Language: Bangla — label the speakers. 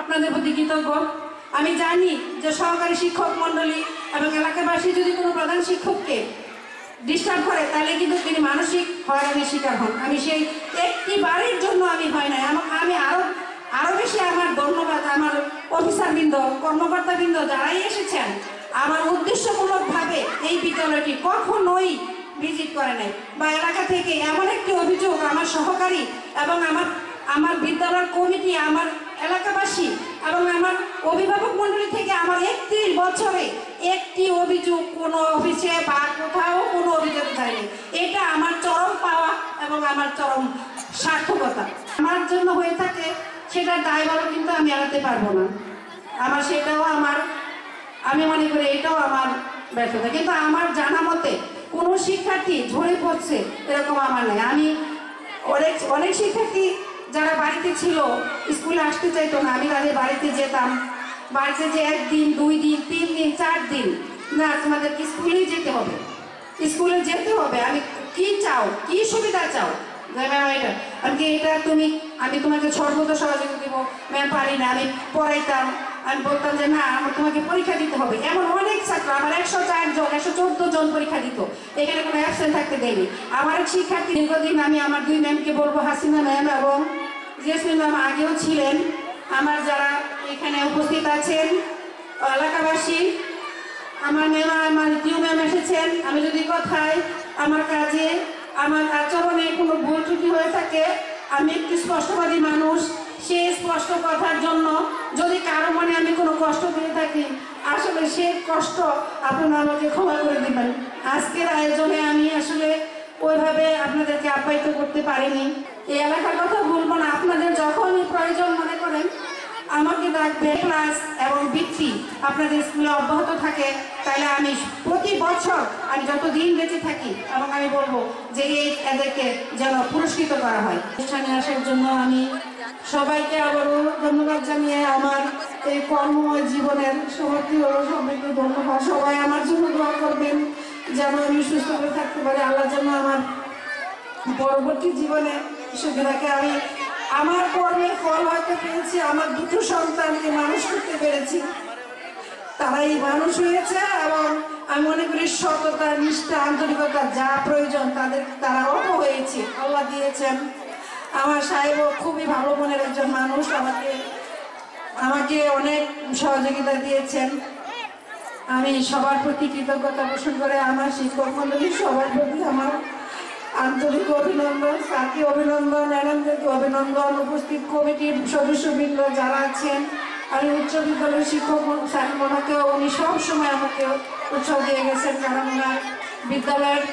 Speaker 1: আপনাদের প্রতি কৃতজ্ঞ। আমি জানি যে সহকারী শিক্ষক মণ্ডলী এবং এলাকাবাসী যদি কোনো প্রধান শিক্ষককে ডিস্টার্ব করে তাহলে কিন্তু তিনি মানসিক হয়রানির শিকার হন। আমি সেই একটি বাড়ির জন্য আমি হয় নাই, আমি আরও বেশি আমার ধন্যবাদ আমার অফিসারবৃন্দ, কর্মকর্তাবৃন্দ যারাই এসেছেন আমার উদ্দেশ্যমূলকভাবে এই বিদ্যালয়টি কখনোই ভিজিট করে নাই বা এলাকা থেকে এমন একটি অভিযোগ আমার সহকারী এবং আমার বিদ্যালয় কমিটি, আমার এলাকাবাসী এবং আমার অভিভাবক মণ্ডলী থেকে আমার 31 বছরে একটি অভিযোগ কোনো অফিসে বা কোথাও কোনো অভিযোগ যায়নি। এটা আমার চরম পাওয়া এবং আমার চরম সার্থকতা। আমার জন্য হয়ে থাকে সেটার দায়ভারও কিন্তু আমি এড়াতে পারবো না। আমি মনে করি এটাও আমার ব্যর্থতা। কিন্তু আমার জানা মতে কোনো শিক্ষার্থী ঝরে পড়ছে এরকম আমার নেই। আমি অনেক শিক্ষার্থী যারা বাড়িতে ছিল স্কুলে আসতে চাইতো না, আমি তাদের বাড়িতে যেতাম। বাড়িতে যে 1 দিন 2 দিন 3 দিন 4 দিন না, তোমাদেরকে স্কুলেই যেতে হবে, স্কুলে যেতে হবে। আমি কি চাও, কি সুবিধা চাও? ম্যাম এটা আমি তোমাকে সর্বদা সহযোগিতা দেবো। ম্যাম পারি না, আমি পড়াইতাম। আমি বলতাম যে না, আমার তোমাকে পরীক্ষা দিতে হবে। এমন অনেক ছাত্র আমার 104 জন 114 জন পরীক্ষা দিত, এখানে কোনো অ্যাবসেন্ট থাকতে দেয়নি। আমার এক শিক্ষার্থী দীর্ঘদিন আমি আমার 2 ম্যামকে বলবো, হাসিনা ম্যাম এবং জেসমিন ম্যাম আগেও ছিলেন, আমার যারা এখানে উপস্থিত আছেন এলাকাবাসী, আমার ম্যাম আমার ডিউ ম্যাম এসেছেন। আমি যদি কথায়, আমার কাজে, আমার আচরণে কোনো ভুল ত্রুটি হয়ে থাকে, আমি একটি স্পষ্টবাদী মানুষ। সেই স্পষ্ট কথার জন্য যদি কারো মনে আমি কোনো কষ্ট দিয়ে থাকি, আসলে সে কষ্ট আপনারা আমাকে ক্ষমা করে দেবেন। আজকের আয়োজনে আমি আসলে ওইভাবে আপনাদেরকে আপ্যায়িত করতে পারিনি। এই এলাকার কথা বলবো না, আপনাদের যখনই প্রয়োজন মনে করেন আমাকে ডাকবে। ক্লাস এবং বৃত্তি আপনাদের স্কুলে অব্যাহত থাকে, তাহলে আমি প্রতি বছর আমি যতদিন বেঁচে থাকি এবং আমি বলবো যে এদেরকে যেন পুরস্কৃত করা হয়। অনুষ্ঠানে আসার জন্য আমি সবাইকে আবারও ধন্যবাদ জানিয়ে আমার এই কর্মময় জীবনের সমাপ্তি হলো। সবাইকে ধন্যবাদ। সবাই আমার জন্য দোয়া করবেন যেন আমি সুস্থ করে থাকতে পারি। আল্লাহ যেন আমার পরবর্তী জীবনে সুবিধাকে আমি আমার কর্মের ফল হয়তো পেয়েছি। আমার 2টো সন্তানকে মানুষ করতে পেরেছি, তারাই মানুষ হয়েছে এবং আমি মনে করি সততা, নিষ্ঠা, আন্তরিকতা যা প্রয়োজন তারা অল্প হয়েছে, আল্লাহ দিয়েছেন। আমার সাহেবও খুবই ভালো মনের একজন মানুষ, আমাকে অনেক সহযোগিতা দিয়েছেন। আমি সবার প্রতি কৃতজ্ঞতা পোষণ করে আমার শিক্ষক মণ্ডলী সবার প্রতি আমার আন্তরিক অভিনন্দন, স্যারকে অভিনন্দন, ম্যাডামদেরকে অভিনন্দন, উপস্থিত কমিটির সদস্যবৃন্দ যারা আছেন। আমি উচ্চ বিদ্যালয়ের শিক্ষক স্যার ওনাকেও, উনি সবসময় আমাকে উৎসাহ দিয়ে গেছেন, কারণ ওনার বিদ্যালয়ের